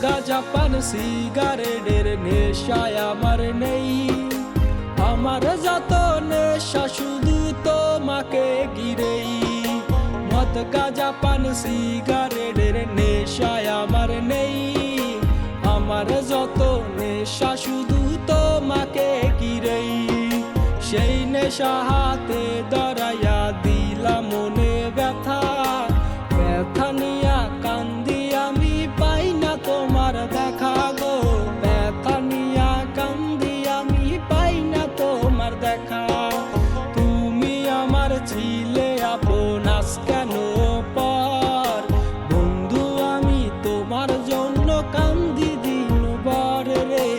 গাঁজা পান সিগারেটের নেশায় আমার নেই, আমার যত নেশা শুধু তোমাকে ঘিরেই। মদ গাঁজা পান সিগারেটের নেশায় আমার নেই, আমার যত নেশা শুধু তোমাকে ঘিরেই। সেই নেশা হাতে ধরাইয়া দিলাম মনে ব্যথা, ব্যথা নিয়া কান্দি আমি পাই না তোমার দেখা গো, ব্যথা নিয়া কান্দি আমি পাই না তোমার দেখা। তুমি আমার ছিলে আপন আজ কেন পর, বন্ধু আমি তোমার জন্য কান্দি দিনভর রে,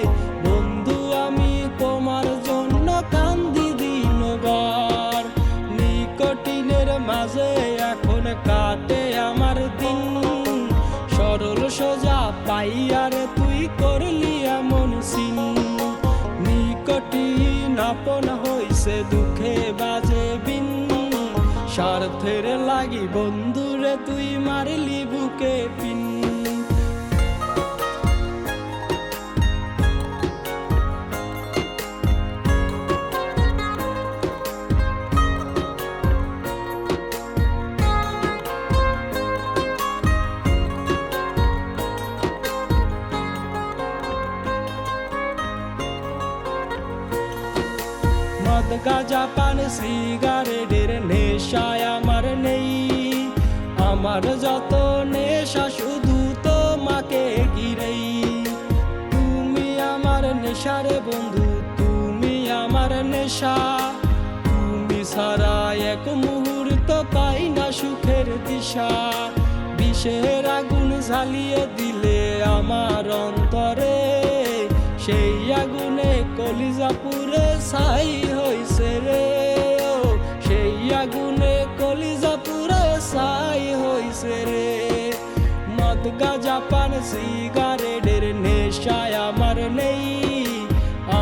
বন্ধু আমি তোমার জন্য কান্দি দিনভর। নিকোটিনের মাঝে এখন কাটে আমার দিন, সরল সোজা পাইয়ার তুই করলি এমন সিন। নিকোটিন আপন হইছে দুঃখে বাজে বিন, স্বার্থের লাগি বন্ধুরে তুই মারলি বুকে পিন। মদ গাঁজা পান সিগারেটের নেশায় আমার নেই, আমার যত নেশা শুধু তোমাকে ঘিরেই। তুমি আমার নেশার বন্ধু, তুমি আমার নেশা, তুমি ছাড়া এক মুহূর্ত পাই না সুখের দিশা। বিষের আগুন জ্বালিয়ে দিলে আমার অন্তরে, সেই আগুনে কলিজা পুরে ছাই হইছে রে, ও সেই আগুনে কলিজা পুরে ছাই হইছে রে। মদ গাঁজা পান সিগারেটের নেশায় আমার নেই,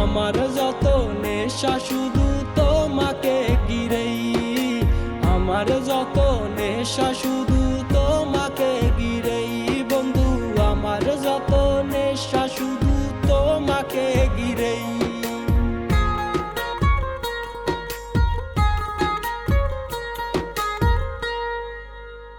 আমার যত নেশা শুধু তোমাকে ঘিরেই, আমার যত নেশা